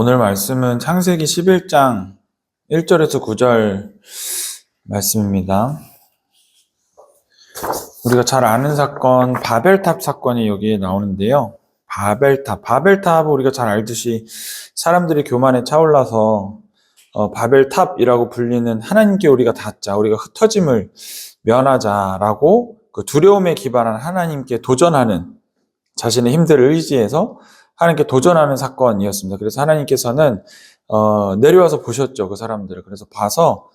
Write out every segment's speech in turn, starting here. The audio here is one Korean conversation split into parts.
오늘 말씀은 창세기 11장 1절에서 9절 말씀입니다. 우리가 잘 아는 사건, 바벨탑 사건이 여기에 나오는데요. 바벨탑 우리가 잘 알듯이 사람들이 교만에 차올라서 바벨탑이라고 불리는 하나님께 우리가 닿자, 우리가 흩어짐을 면하자라고 그 두려움에 기반한 하나님께 도전하는, 자신의 힘들을 의지해서 하나님께 도전하는 사건이었습니다. 그래서 하나님께서는 내려와서 보셨죠, 그 사람들을. 그래서 봐서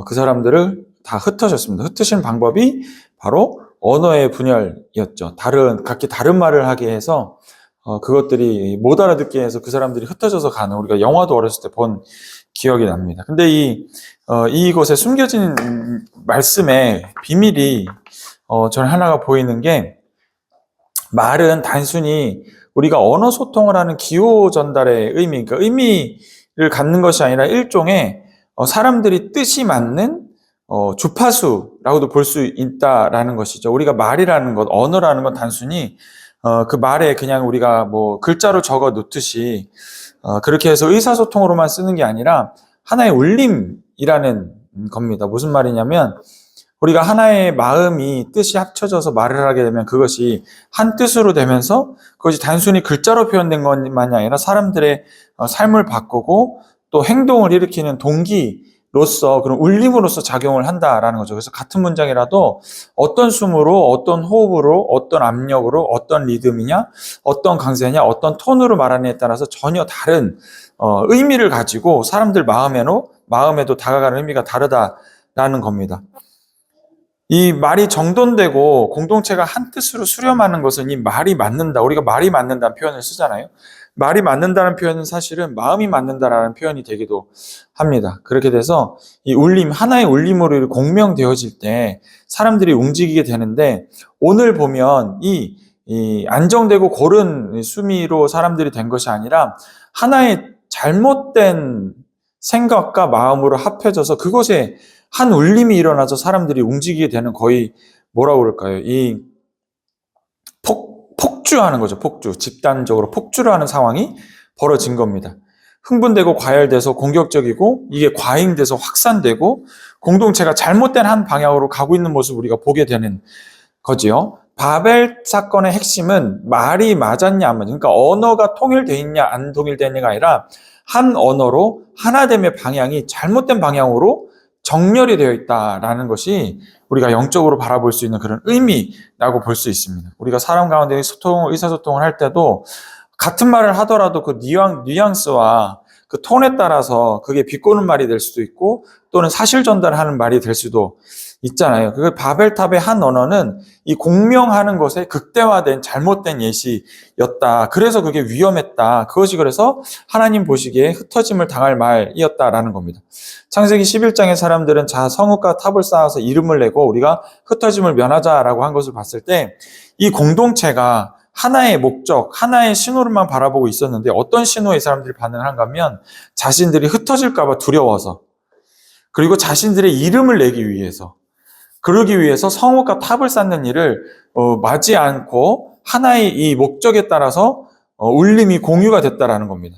그 사람들을 다 흩으셨습니다. 흩으신 방법이 바로 언어의 분열이었죠. 각기 다른 말을 하게 해서 그것들이 못 알아듣게 해서 그 사람들이 흩어져서 가는, 우리가 영화도 어렸을 때 본 기억이 납니다. 근데 이곳에 숨겨진 말씀의 비밀이 저는 하나가 보이는 게, 말은 단순히 우리가 언어 소통을 하는 기호 전달의 의미, 그러니까 의미를 갖는 것이 아니라 일종의 사람들이 뜻이 맞는 주파수라고도 볼 수 있다라는 것이죠. 우리가 말이라는 것, 언어라는 건 단순히 그 말에 그냥 우리가 뭐 글자로 적어 놓듯이 그렇게 해서 의사소통으로만 쓰는 게 아니라 하나의 울림이라는 겁니다. 무슨 말이냐면, 우리가 하나의 마음이, 뜻이 합쳐져서 말을 하게 되면 그것이 한 뜻으로 되면서 그것이 단순히 글자로 표현된 것만이 아니라 사람들의 삶을 바꾸고 또 행동을 일으키는 동기로서, 그런 울림으로서 작용을 한다라는 거죠. 그래서 같은 문장이라도 어떤 숨으로, 어떤 호흡으로, 어떤 압력으로, 어떤 리듬이냐, 어떤 강세냐, 어떤 톤으로 말하느냐에 따라서 전혀 다른 의미를 가지고 사람들 마음에도 다가가는 의미가 다르다라는 겁니다. 이 말이 정돈되고 공동체가 한 뜻으로 수렴하는 것은 이 말이 맞는다, 우리가 말이 맞는다는 표현을 쓰잖아요. 말이 맞는다는 표현은 사실은 마음이 맞는다라는 표현이 되기도 합니다. 그렇게 돼서 이 울림, 하나의 울림으로 공명되어질 때 사람들이 움직이게 되는데, 오늘 보면 이 안정되고 고른 수미로 사람들이 된 것이 아니라 하나의 잘못된 생각과 마음으로 합해져서 그것에 한 울림이 일어나서 사람들이 움직이게 되는, 거의 뭐라고 그럴까요? 이 폭주하는 거죠. 집단적으로 폭주를 하는 상황이 벌어진 겁니다. 흥분되고 과열돼서 공격적이고, 이게 과잉돼서 확산되고 공동체가 잘못된 한 방향으로 가고 있는 모습을 우리가 보게 되는 거지요. 바벨 사건의 핵심은 말이 맞았냐 안 맞았냐, 그러니까 언어가 통일되어 있냐 안 통일되어 있냐가 아니라 한 언어로 하나됨의 방향이 잘못된 방향으로 정렬이 되어 있다라는 것이 우리가 영적으로 바라볼 수 있는 그런 의미라고 볼 수 있습니다. 우리가 사람 가운데 의사소통을 할 때도 같은 말을 하더라도 그 뉘앙스와 그 톤에 따라서 그게 비꼬는 말이 될 수도 있고, 또는 사실 전달하는 말이 될 수도 있잖아요. 그 바벨탑의 한 언어는 이 공명하는 것에 극대화된 잘못된 예시였다. 그래서 그게 위험했다. 그것이 그래서 하나님 보시기에 흩어짐을 당할 말이었다라는 겁니다. 창세기 11장의 사람들은 성읍과 탑을 쌓아서 이름을 내고 우리가 흩어짐을 면하자라고 한 것을 봤을 때, 이 공동체가 하나의 목적, 하나의 신호를만 바라보고 있었는데, 어떤 신호에 사람들이 반응을 한가 하면 자신들이 흩어질까 봐 두려워서, 그리고 자신들의 이름을 내기 위해서, 그러기 위해서 성읍과 탑을 쌓는 일을 마지 않고 하나의 이 목적에 따라서 울림이 공유가 됐다라는 겁니다.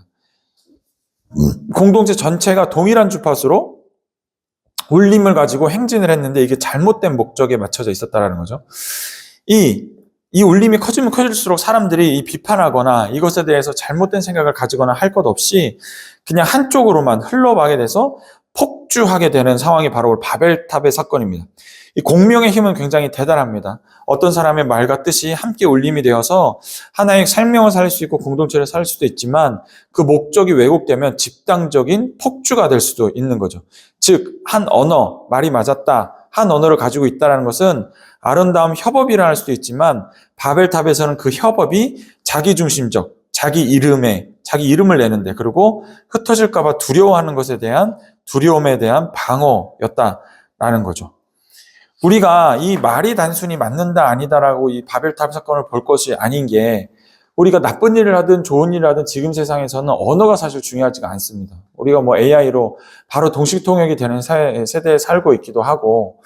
공동체 전체가 동일한 주파수로 울림을 가지고 행진을 했는데 이게 잘못된 목적에 맞춰져 있었다라는 거죠. 이 울림이 커지면 커질수록 사람들이 비판하거나 이것에 대해서 잘못된 생각을 가지거나 할 것 없이 그냥 한쪽으로만 흘러가게 돼서 폭주하게 되는 상황이 바로 바벨탑의 사건입니다. 이 공명의 힘은 굉장히 대단합니다. 어떤 사람의 말과 뜻이 함께 울림이 되어서 하나의 생명을 살릴 수 있고 공동체를 살릴 수도 있지만, 그 목적이 왜곡되면 집단적인 폭주가 될 수도 있는 거죠. 즉, 한 언어, 말이 맞았다, 한 언어를 가지고 있다는 것은 아름다운 협업이 일어날 수도 있지만, 바벨탑에서는 그 협업이 자기중심적, 자기 이름을 내는데, 그리고 흩어질까 봐 두려워하는 것에 대한 두려움에 대한 방어였다라는 거죠. 우리가 이 말이 단순히 맞는다 아니다라고 이 바벨탑 사건을 볼 것이 아닌 게, 우리가 나쁜 일을 하든 좋은 일을 하든 지금 세상에서는 언어가 사실 중요하지가 않습니다. 우리가 AI로 바로 동식 통역이 되는 세대에 살고 있기도 하고,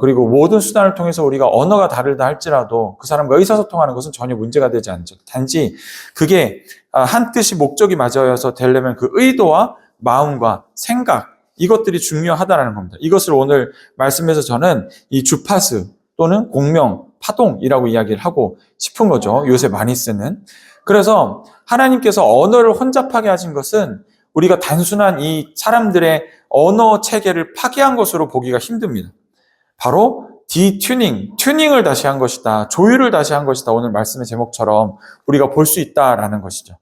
그리고 모든 수단을 통해서 우리가 언어가 다르다 할지라도 그 사람과 의사소통하는 것은 전혀 문제가 되지 않죠. 단지 그게 한 뜻이 목적이 맞아서 되려면 그 의도와 마음과 생각, 이것들이 중요하다는 겁니다. 이것을 오늘 말씀에서 저는 이 주파수 또는 공명, 파동이라고 이야기를 하고 싶은 거죠. 요새 많이 쓰는. 그래서 하나님께서 언어를 혼잡하게 하신 것은 우리가 단순한 이 사람들의 언어 체계를 파괴한 것으로 보기가 힘듭니다. 바로 튜닝을 다시 한 것이다. 조율을 다시 한 것이다. 오늘 말씀의 제목처럼 우리가 볼 수 있다라는 것이죠.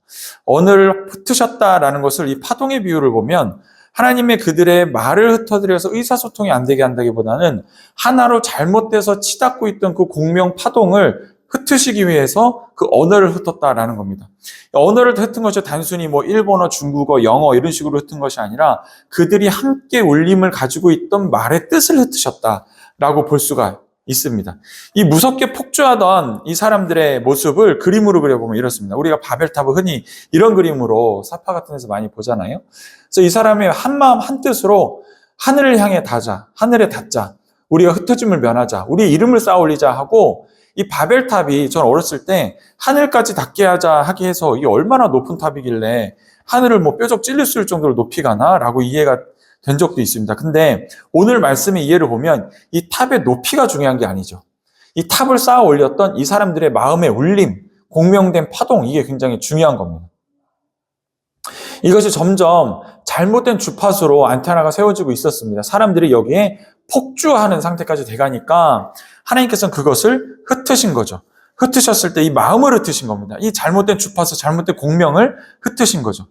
언어를 흩으셨다라는 것을 이 파동의 비유를 보면 하나님의 그들의 말을 흩어뜨려서 의사소통이 안 되게 한다기보다는 하나로 잘못돼서 치닫고 있던 그 공명 파동을 흩으시기 위해서 그 언어를 흩었다라는 겁니다. 언어를 흩은 것이 단순히 뭐 일본어, 중국어, 영어 이런 식으로 흩은 것이 아니라 그들이 함께 울림을 가지고 있던 말의 뜻을 흩으셨다라고 볼 수가 있습니다. 이 무섭게 폭주하던 이 사람들의 모습을 그림으로 그려보면 이렇습니다. 우리가 바벨탑을 흔히 이런 그림으로 사파 같은 데서 많이 보잖아요. 그래서 이 사람의 한 마음 한 뜻으로 하늘을 향해 닿자, 하늘에 닿자, 우리가 흩어짐을 면하자, 우리의 이름을 쌓아 올리자 하고 이 바벨탑이 전 어렸을 때 하늘까지 닿게 하자 하기 해서 이게 얼마나 높은 탑이길래 하늘을 뭐 뾰족 찔릴 수 있을 정도로 높이 가나라고 이해가 된 적도 있습니다. 근데 오늘 말씀의 이해를 보면 이 탑의 높이가 중요한 게 아니죠. 이 탑을 쌓아 올렸던 이 사람들의 마음의 울림, 공명된 파동, 이게 굉장히 중요한 겁니다. 이것이 점점 잘못된 주파수로 안테나가 세워지고 있었습니다. 사람들이 여기에 폭주하는 상태까지 돼가니까 하나님께서는 그것을 흩으신 거죠. 흩으셨을 때 이 마음을 흩으신 겁니다. 이 잘못된 주파수, 잘못된 공명을 흩으신 거죠.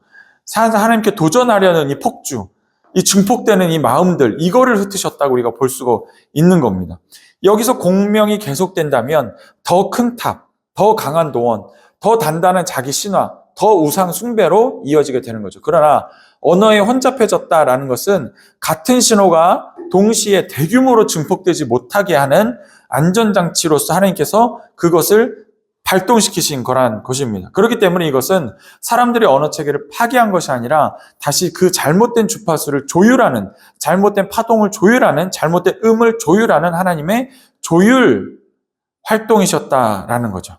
하나님께 도전하려는 이 폭주, 이 증폭되는 이 마음들, 이거를 흩으셨다고 우리가 볼 수가 있는 겁니다. 여기서 공명이 계속된다면 더 큰 탑, 더 강한 도원, 더 단단한 자기 신화, 더 우상 숭배로 이어지게 되는 거죠. 그러나 언어에 혼잡해졌다라는 것은 같은 신호가 동시에 대규모로 증폭되지 못하게 하는 안전장치로서 하나님께서 그것을 발동시키신 거란 것입니다. 그렇기 때문에 이것은 사람들의 언어 체계를 파괴한 것이 아니라 다시 그 잘못된 주파수를 조율하는, 잘못된 파동을 조율하는, 잘못된 음을 조율하는 하나님의 조율 활동이셨다라는 거죠.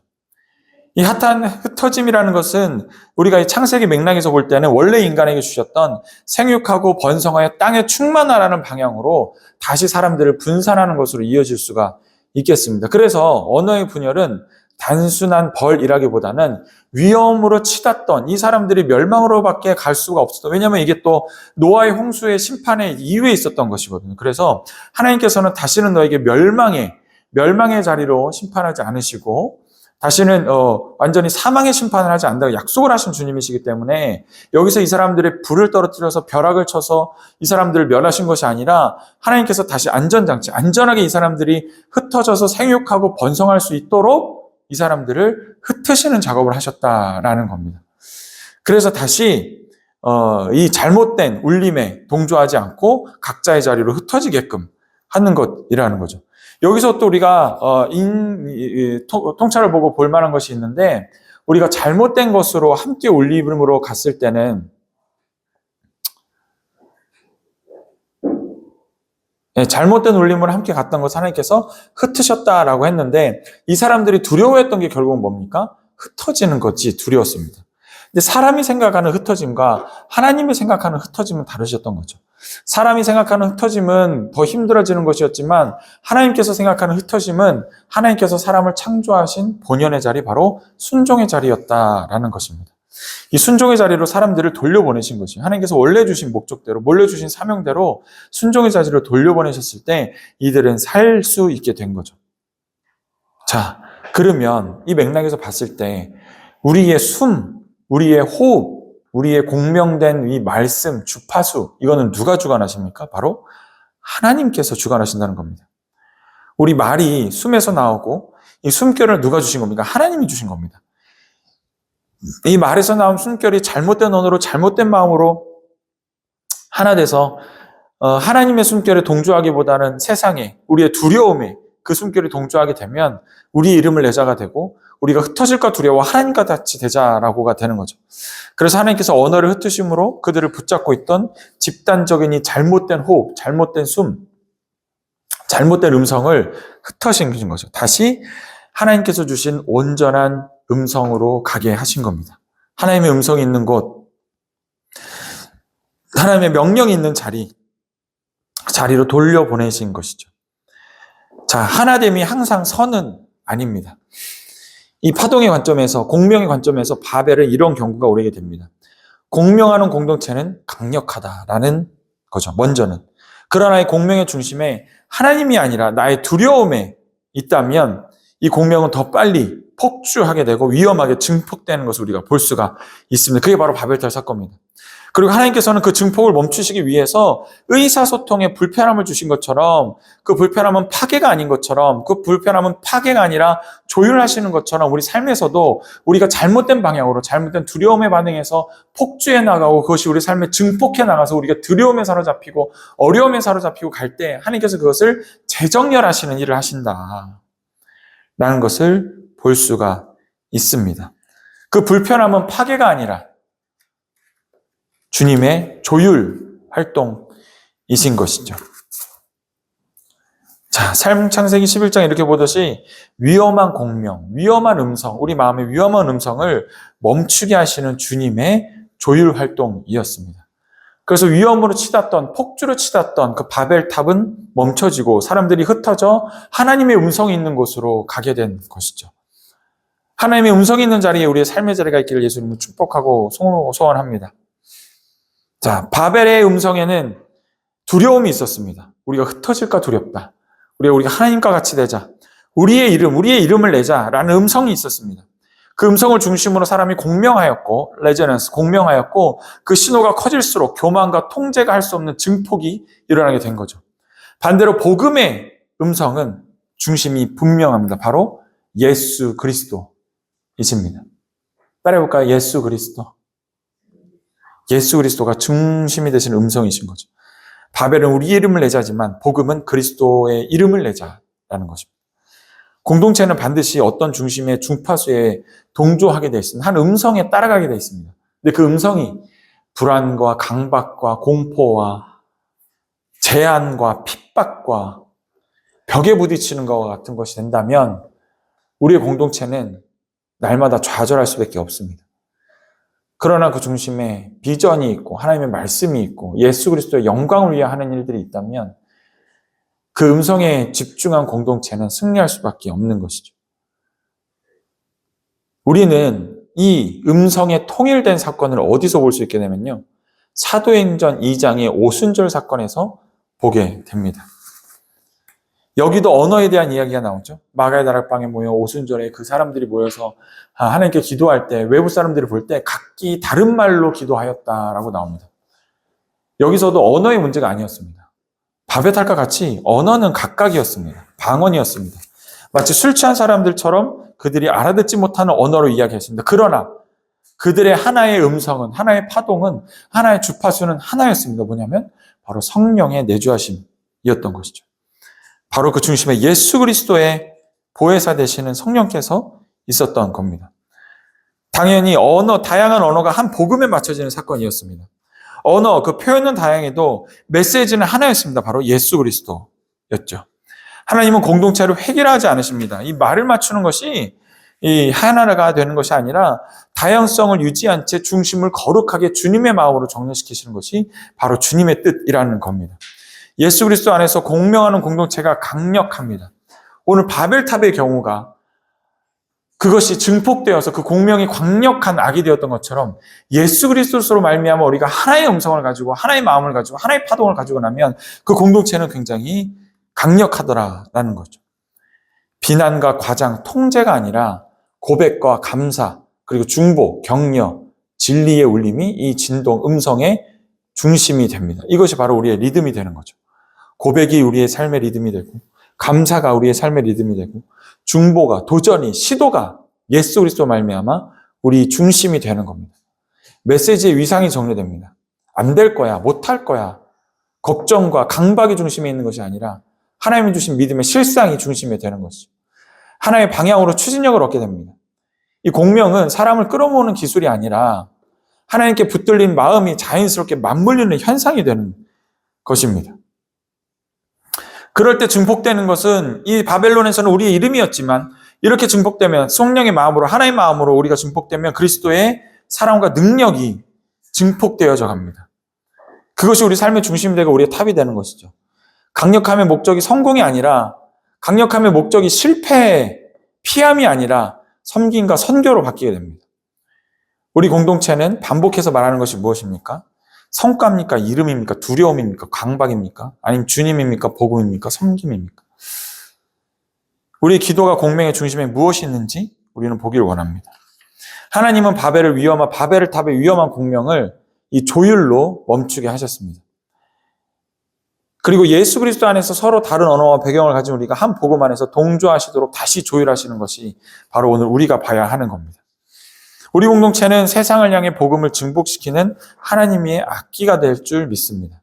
이 흩어짐이라는 것은 우리가 이 창세기 맥락에서 볼 때는 원래 인간에게 주셨던 생육하고 번성하여 땅에 충만하라는 방향으로 다시 사람들을 분산하는 것으로 이어질 수가 있겠습니다. 그래서 언어의 분열은 단순한 벌이라기보다는 위험으로 치닫던 이 사람들이 멸망으로밖에 갈 수가 없었던, 왜냐하면 이게 또 노아의 홍수의 심판의 이후에 있었던 것이거든요. 그래서 하나님께서는 다시는 너에게 멸망의 자리로 심판하지 않으시고 다시는 완전히 사망의 심판을 하지 않는다고 약속을 하신 주님이시기 때문에 여기서 이 사람들의 불을 떨어뜨려서 벼락을 쳐서 이 사람들을 멸하신 것이 아니라 하나님께서 다시 안전하게 이 사람들이 흩어져서 생육하고 번성할 수 있도록 이 사람들을 흩으시는 작업을 하셨다라는 겁니다. 그래서 다시 이 잘못된 울림에 동조하지 않고 각자의 자리로 흩어지게끔 하는 것이라는 거죠. 여기서 또 우리가 통찰을 보고 볼 만한 것이 있는데, 우리가 잘못된 것으로 함께 울림으로 갔을 때는 잘못된 울림으로 함께 갔던 것을 하나님께서 흩으셨다라고 했는데, 이 사람들이 두려워했던 게 결국은 뭡니까? 흩어지는 것이 두려웠습니다. 근데 사람이 생각하는 흩어짐과 하나님이 생각하는 흩어짐은 다르셨던 거죠. 사람이 생각하는 흩어짐은 더 힘들어지는 것이었지만 하나님께서 생각하는 흩어짐은 하나님께서 사람을 창조하신 본연의 자리, 바로 순종의 자리였다라는 것입니다. 이 순종의 자리로 사람들을 돌려보내신 것이에요. 하나님께서 원래 주신 목적대로, 원래 주신 사명대로 순종의 자리로 돌려보내셨을 때 이들은 살 수 있게 된 거죠. 자, 그러면 이 맥락에서 봤을 때 우리의 우리의 호흡, 우리의 공명된 이 말씀, 주파수, 이거는 누가 주관하십니까? 바로 하나님께서 주관하신다는 겁니다. 우리 말이 숨에서 나오고 이 숨결을 누가 주신 겁니까? 하나님이 주신 겁니다. 이 말에서 나온 숨결이 잘못된 언어로, 잘못된 마음으로 하나 돼서 하나님의 숨결에 동조하기보다는 세상에, 우리의 두려움에 그 숨결이 동조하게 되면 우리의 이름을 내자가 되고 우리가 흩어질까 두려워 하나님과 같이 되자라고가 되는 거죠. 그래서 하나님께서 언어를 흩으심으로 그들을 붙잡고 있던 집단적인 이 잘못된 호흡, 잘못된 숨, 잘못된 음성을 흩어신 거죠. 다시 하나님께서 주신 온전한 음성으로 가게 하신 겁니다. 하나님의 음성이 있는 곳, 하나님의 명령이 있는 자리로 돌려보내신 것이죠. 자, 하나됨이 항상 선은 아닙니다. 이 파동의 관점에서, 공명의 관점에서 바벨은 이런 경고가 오게 됩니다. 공명하는 공동체는 강력하다라는 거죠. 먼저는. 그러나 이 공명의 중심에 하나님이 아니라 나의 두려움에 있다면 이 공명은 더 빨리 폭주하게 되고 위험하게 증폭되는 것을 우리가 볼 수가 있습니다. 그게 바로 바벨탑 사건입니다. 그리고 하나님께서는 그 증폭을 멈추시기 위해서 의사소통에 불편함을 주신 것처럼, 그 불편함은 파괴가 아닌 것처럼, 그 불편함은 파괴가 아니라 조율하시는 것처럼 우리 삶에서도 우리가 잘못된 방향으로, 잘못된 두려움에 반응해서 폭주해 나가고 그것이 우리 삶에 증폭해 나가서 우리가 두려움에 사로잡히고 어려움에 사로잡히고 갈 때 하나님께서 그것을 재정렬하시는 일을 하신다 라는 것을 볼 수가 있습니다. 그 불편함은 파괴가 아니라 주님의 조율 활동이신 것이죠. 자, 창세기 11장에 이렇게 보듯이 위험한 공명, 위험한 음성, 우리 마음의 위험한 음성을 멈추게 하시는 주님의 조율 활동이었습니다. 그래서 위험으로 치닫던, 폭주로 치닫던 그 바벨탑은 멈춰지고 사람들이 흩어져 하나님의 음성이 있는 곳으로 가게 된 것이죠. 하나님의 음성이 있는 자리에 우리의 삶의 자리가 있기를 예수님은 축복하고 소원합니다. 자, 바벨의 음성에는 두려움이 있었습니다. 우리가 흩어질까 두렵다. 우리가 하나님과 같이 되자. 우리의 이름을 내자라는 음성이 있었습니다. 그 음성을 중심으로 사람이 공명하였고 그 신호가 커질수록 교만과 통제가 할 수 없는 증폭이 일어나게 된 거죠. 반대로 복음의 음성은 중심이 분명합니다. 바로 예수 그리스도이십니다. 따라해볼까요? 예수 그리스도. 예수 그리스도가 중심이 되신 음성이신 거죠. 바벨은 우리 이름을 내자지만 복음은 그리스도의 이름을 내자라는 것입니다. 공동체는 반드시 어떤 중심의 중파수에 동조하게 되어 있습니다. 한 음성에 따라가게 되어 있습니다. 근데 그 음성이 불안과 강박과 공포와 제한과 핍박과 벽에 부딪히는 것과 같은 것이 된다면 우리의 공동체는 날마다 좌절할 수밖에 없습니다. 그러나 그 중심에 비전이 있고 하나님의 말씀이 있고 예수 그리스도의 영광을 위해 하는 일들이 있다면 그 음성에 집중한 공동체는 승리할 수밖에 없는 것이죠. 우리는 이 음성에 통일된 사건을 어디서 볼 수 있게 되면요. 사도행전 2장의 오순절 사건에서 보게 됩니다. 여기도 언어에 대한 이야기가 나오죠. 마가의 다락방에 모여 오순절에 그 사람들이 모여서 하나님께 기도할 때 외부 사람들이 볼 때 각기 다른 말로 기도하였다라고 나옵니다. 여기서도 언어의 문제가 아니었습니다. 바벨탑과 같이 언어는 각각이었습니다. 방언이었습니다. 마치 술 취한 사람들처럼 그들이 알아듣지 못하는 언어로 이야기했습니다. 그러나 그들의 하나의 음성은, 하나의 파동은, 하나의 주파수는 하나였습니다. 뭐냐면 바로 성령의 내주하심이었던 것이죠. 바로 그 중심에 예수 그리스도의 보혜사 되시는 성령께서 있었던 겁니다. 당연히 다양한 언어가 한 복음에 맞춰지는 사건이었습니다. 그 표현은 다양해도 메시지는 하나였습니다. 바로 예수 그리스도였죠. 하나님은 공동체를 획일화하지 않으십니다. 이 말을 맞추는 것이 이 하나가 되는 것이 아니라 다양성을 유지한 채 중심을 거룩하게 주님의 마음으로 정리시키시는 것이 바로 주님의 뜻이라는 겁니다. 예수 그리스도 안에서 공명하는 공동체가 강력합니다. 오늘 바벨탑의 경우가 그것이 증폭되어서 그 공명이 강력한 악이 되었던 것처럼 예수 그리스도로 말미암아 우리가 하나의 음성을 가지고 하나의 마음을 가지고 하나의 파동을 가지고 나면 그 공동체는 굉장히 강력하더라라는 거죠. 비난과 과장, 통제가 아니라 고백과 감사, 그리고 중보, 격려, 진리의 울림이 이 진동, 음성의 중심이 됩니다. 이것이 바로 우리의 리듬이 되는 거죠. 고백이 우리의 삶의 리듬이 되고 감사가 우리의 삶의 리듬이 되고 중보가, 도전이, 시도가 예수 그리스도 말미암아 우리 중심이 되는 겁니다. 메시지의 위상이 정리됩니다. 안 될 거야, 못할 거야, 걱정과 강박이 중심에 있는 것이 아니라 하나님이 주신 믿음의 실상이 중심이 되는 것이죠. 하나의 방향으로 추진력을 얻게 됩니다. 이 공명은 사람을 끌어모으는 기술이 아니라 하나님께 붙들린 마음이 자연스럽게 맞물리는 현상이 되는 것입니다. 그럴 때 증폭되는 것은 이 바벨론에서는 우리의 이름이었지만 이렇게 증폭되면 성령의 마음으로 하나의 마음으로 우리가 증폭되면 그리스도의 사랑과 능력이 증폭되어져 갑니다. 그것이 우리 삶의 중심이 되고 우리의 탑이 되는 것이죠. 강력함의 목적이 성공이 아니라 강력함의 목적이 실패, 피함이 아니라 섬김과 선교로 바뀌게 됩니다. 우리 공동체는 반복해서 말하는 것이 무엇입니까? 성과입니까? 이름입니까? 두려움입니까? 강박입니까? 아니면 주님입니까? 복음입니까? 섬김입니까? 우리 기도가 공명의 중심에 무엇이 있는지 우리는 보기를 원합니다. 하나님은 바벨을 탑의 위험한 공명을 이 조율로 멈추게 하셨습니다. 그리고 예수 그리스도 안에서 서로 다른 언어와 배경을 가진 우리가 한 복음 안에서 동조하시도록 다시 조율하시는 것이 바로 오늘 우리가 봐야 하는 겁니다. 우리 공동체는 세상을 향해 복음을 증폭시키는 하나님의 악기가 될 줄 믿습니다.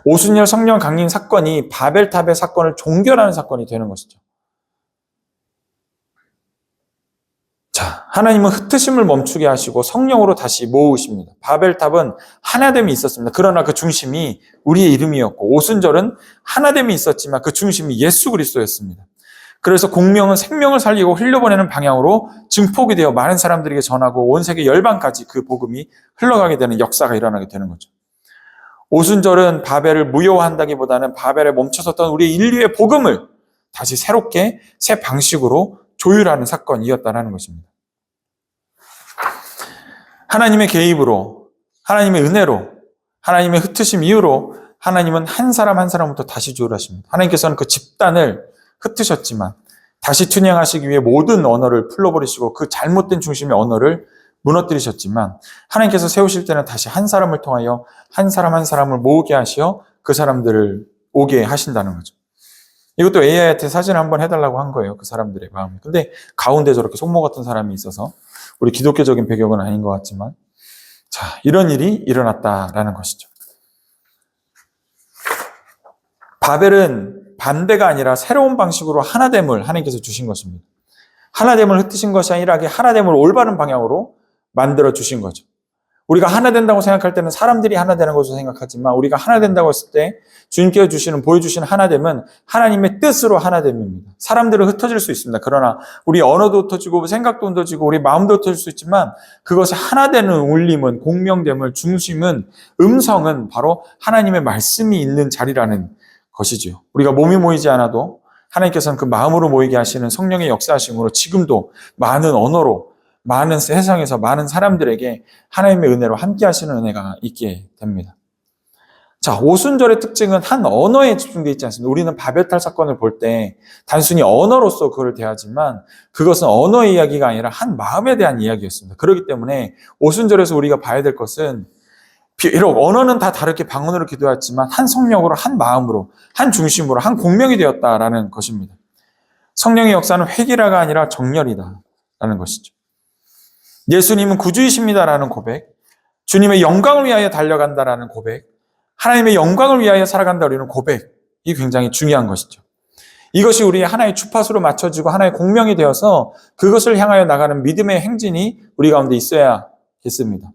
오순절 성령 강림 사건이 바벨탑의 사건을 종결하는 사건이 되는 것이죠. 자, 하나님은 흩으심을 멈추게 하시고 성령으로 다시 모으십니다. 바벨탑은 하나됨이 있었습니다. 그러나 그 중심이 우리의 이름이었고 오순절은 하나됨이 있었지만 그 중심이 예수 그리스도였습니다. 그래서 공명은 생명을 살리고 흘려보내는 방향으로 증폭이 되어 많은 사람들에게 전하고 온 세계 열방까지 그 복음이 흘러가게 되는 역사가 일어나게 되는 거죠. 오순절은 바벨을 무효화한다기보다는 바벨에 멈춰섰던 우리 인류의 복음을 다시 새롭게 새 방식으로 조율하는 사건이었다는 것입니다. 하나님의 개입으로, 하나님의 은혜로, 하나님의 흩으심 이후로 하나님은 한 사람 한 사람부터 다시 조율하십니다. 하나님께서는 그 집단을 흩으셨지만 다시 튜닝하시기 위해 모든 언어를 풀어버리시고 그 잘못된 중심의 언어를 무너뜨리셨지만 하나님께서 세우실 때는 다시 한 사람을 통하여 한 사람 한 사람을 모으게 하시어 그 사람들을 오게 하신다는 거죠. 이것도 AI한테 사진 한번 해달라고 한 거예요. 그 사람들의 마음이. 근데 가운데 저렇게 속모 같은 사람이 있어서 우리 기독교적인 배경은 아닌 것 같지만 자, 이런 일이 일어났다라는 것이죠. 바벨은 반대가 아니라 새로운 방식으로 하나됨을 하나님께서 주신 것입니다. 하나됨을 흩으신 것이 아니라 하나됨을 올바른 방향으로 만들어 주신 거죠. 우리가 하나 된다고 생각할 때는 사람들이 하나 되는 것으로 생각하지만 우리가 하나 된다고 했을 때 주님께서 보여주시는 하나됨은 하나님의 뜻으로 하나됨입니다. 사람들은 흩어질 수 있습니다. 그러나 우리 언어도 흩어지고 생각도 흩어지고 우리 마음도 흩어질 수 있지만 그것이 하나 되는 울림은 공명됨을 중심은 음성은 바로 하나님의 말씀이 있는 자리라는 것이죠. 우리가 몸이 모이지 않아도 하나님께서는 그 마음으로 모이게 하시는 성령의 역사하심으로 지금도 많은 언어로 많은 세상에서 많은 사람들에게 하나님의 은혜로 함께 하시는 은혜가 있게 됩니다. 자, 오순절의 특징은 한 언어에 집중되어 있지 않습니다. 우리는 바벨탑 사건을 볼 때 단순히 언어로서 그걸 대하지만 그것은 언어의 이야기가 아니라 한 마음에 대한 이야기였습니다. 그렇기 때문에 오순절에서 우리가 봐야 될 것은 비록 언어는 다 다르게 방언으로 기도했지만 한 성령으로 한 마음으로 한 중심으로 한 공명이 되었다라는 것입니다. 성령의 역사는 회개라가 아니라 정렬이다라는 것이죠. 예수님은 구주이십니다라는 고백, 주님의 영광을 위하여 달려간다라는 고백, 하나님의 영광을 위하여 살아간다라는 고백이 굉장히 중요한 것이죠. 이것이 우리의 하나의 주파수로 맞춰지고 하나의 공명이 되어서 그것을 향하여 나가는 믿음의 행진이 우리 가운데 있어야겠습니다.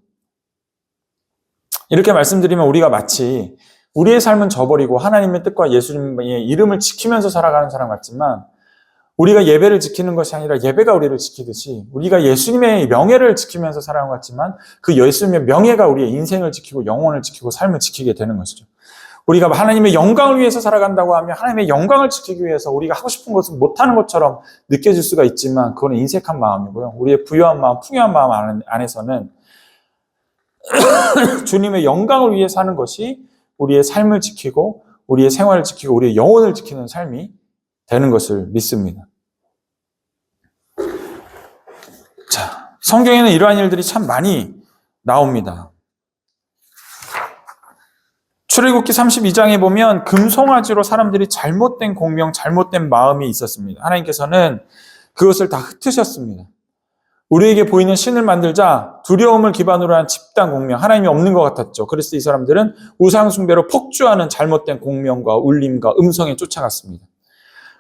이렇게 말씀드리면 우리가 마치 우리의 삶은 저버리고 하나님의 뜻과 예수님의 이름을 지키면서 살아가는 사람 같지만 우리가 예배를 지키는 것이 아니라 예배가 우리를 지키듯이 우리가 예수님의 명예를 지키면서 살아가는 것 같지만 그 예수님의 명예가 우리의 인생을 지키고 영혼을 지키고 삶을 지키게 되는 것이죠. 우리가 하나님의 영광을 위해서 살아간다고 하면 하나님의 영광을 지키기 위해서 우리가 하고 싶은 것을 못하는 것처럼 느껴질 수가 있지만 그건 인색한 마음이고요. 우리의 부유한 마음, 풍요한 마음 안에서는 주님의 영광을 위해 사는 것이 우리의 삶을 지키고 우리의 생활을 지키고 우리의 영혼을 지키는 삶이 되는 것을 믿습니다. 자, 성경에는 이러한 일들이 참 많이 나옵니다. 출애굽기 32장에 보면 금송아지로 사람들이 잘못된 공명, 잘못된 마음이 있었습니다. 하나님께서는 그것을 다 흩으셨습니다. 우리에게 보이는 신을 만들자 두려움을 기반으로 한 집단 공명, 하나님이 없는 것 같았죠. 그래서 이 사람들은 우상 숭배로 폭주하는 잘못된 공명과 울림과 음성에 쫓아갔습니다.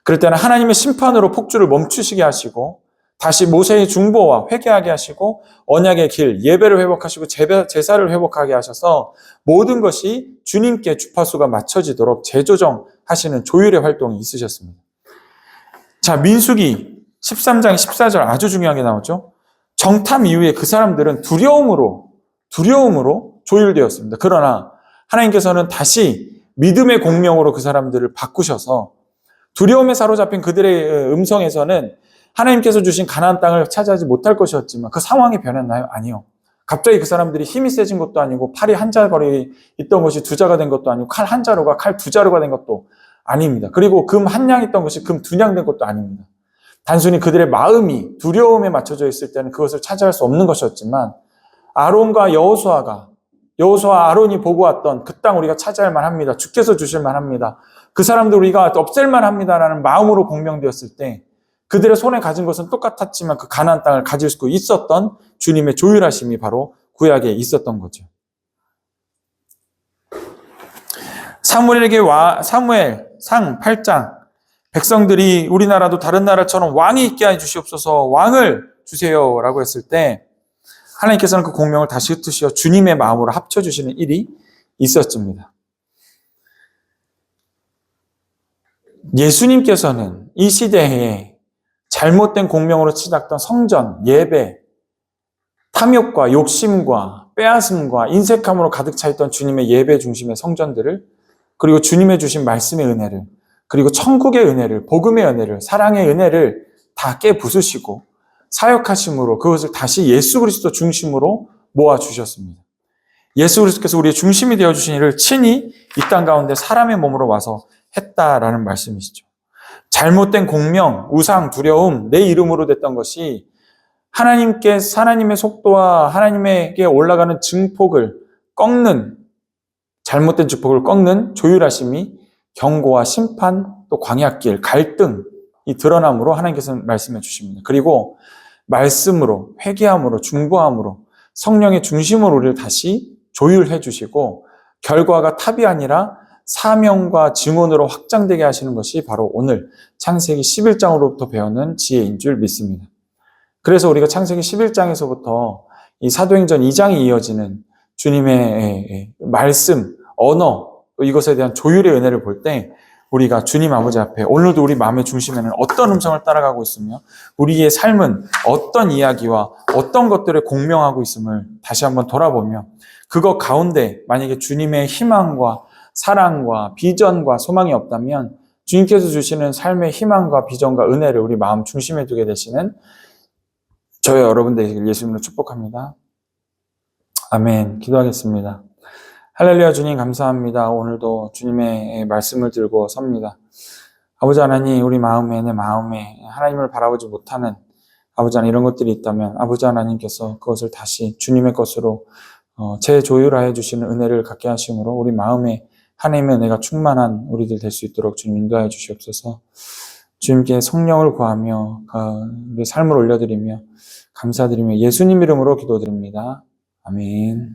그럴 때는 하나님의 심판으로 폭주를 멈추시게 하시고 다시 모세의 중보와 회개하게 하시고 언약의 길, 예배를 회복하시고 제사를 회복하게 하셔서 모든 것이 주님께 주파수가 맞춰지도록 재조정하시는 하시는 조율의 활동이 있으셨습니다. 자, 민수기 13장 14절 아주 중요하게 나오죠. 정탐 이후에 그 사람들은 두려움으로 조율되었습니다. 그러나 하나님께서는 다시 믿음의 공명으로 그 사람들을 바꾸셔서 두려움에 사로잡힌 그들의 음성에서는 하나님께서 주신 가나안 땅을 차지하지 못할 것이었지만 그 상황이 변했나요? 아니요. 갑자기 그 사람들이 힘이 세진 것도 아니고 팔이 한 자거리 있던 것이 두 자가 된 것도 아니고 칼 한 자루가 칼 두 자루가 된 것도 아닙니다. 그리고 금 한 냥 있던 것이 금 두 냥 된 것도 아닙니다. 단순히 그들의 마음이 두려움에 맞춰져 있을 때는 그것을 차지할 수 없는 것이었지만 아론과 여호수아와 아론이 보고 왔던 그 땅 우리가 차지할 만합니다. 주께서 주실 만합니다. 그 사람들 우리가 없앨 만합니다라는 마음으로 공명되었을 때 그들의 손에 가진 것은 똑같았지만 그 가나안 땅을 가질 수 있었던 주님의 조율하심이 바로 구약에 있었던 거죠. 사무엘상 8장 백성들이 우리나라도 다른 나라처럼 왕이 있게 해주시옵소서 왕을 주세요라고 했을 때 하나님께서는 그 공명을 다시 흩으시어 주님의 마음으로 합쳐주시는 일이 있었습니다. 예수님께서는 이 시대에 잘못된 공명으로 치닫던 성전, 예배, 탐욕과 욕심과 빼앗음과 인색함으로 가득 차 있던 주님의 예배 중심의 성전들을 그리고 주님의 주신 말씀의 은혜를 그리고 천국의 은혜를 복음의 은혜를 사랑의 은혜를 다 깨부수시고 사역하심으로 그것을 다시 예수 그리스도 중심으로 모아주셨습니다. 예수 그리스도께서 우리의 중심이 되어주신 일을 친히 이 땅 가운데 사람의 몸으로 와서 했다라는 말씀이시죠. 잘못된 공명, 우상, 두려움, 내 이름으로 됐던 것이 하나님의 속도와 하나님에게 올라가는 증폭을 꺾는 잘못된 증폭을 꺾는 조율하심이 경고와 심판, 또 광야길, 갈등이 드러남으로 하나님께서는 말씀해 주십니다. 그리고 말씀으로, 회개함으로, 중보함으로 성령의 중심으로 우리를 다시 조율해 주시고 결과가 탑이 아니라 사명과 증언으로 확장되게 하시는 것이 바로 오늘 창세기 11장으로부터 배우는 지혜인 줄 믿습니다. 그래서 우리가 창세기 11장에서부터 이 사도행전 2장이 이어지는 주님의 말씀, 언어, 이것에 대한 조율의 은혜를 볼 때 우리가 주님 아버지 앞에 오늘도 우리 마음의 중심에는 어떤 음성을 따라가고 있으며 우리의 삶은 어떤 이야기와 어떤 것들을 공명하고 있음을 다시 한번 돌아보며 그것 가운데 만약에 주님의 희망과 사랑과 비전과 소망이 없다면 주님께서 주시는 삶의 희망과 비전과 은혜를 우리 마음 중심에 두게 되시는 저희 여러분 되시길 예수님으로 축복합니다. 아멘. 기도하겠습니다. 할렐루야. 주님 감사합니다. 오늘도 주님의 말씀을 들고 섭니다. 아버지 하나님, 우리 마음에 내 마음에 하나님을 바라보지 못하는 아버지 하나님 이런 것들이 있다면 아버지 하나님께서 그것을 다시 주님의 것으로 재조율하여 주시는 은혜를 갖게 하심으로 우리 마음에 하나님의 은혜가 충만한 우리들 될 수 있도록 주님 인도하여 주시옵소서. 주님께 성령을 구하며 우리 삶을 올려드리며 감사드리며 예수님 이름으로 기도드립니다. 아멘.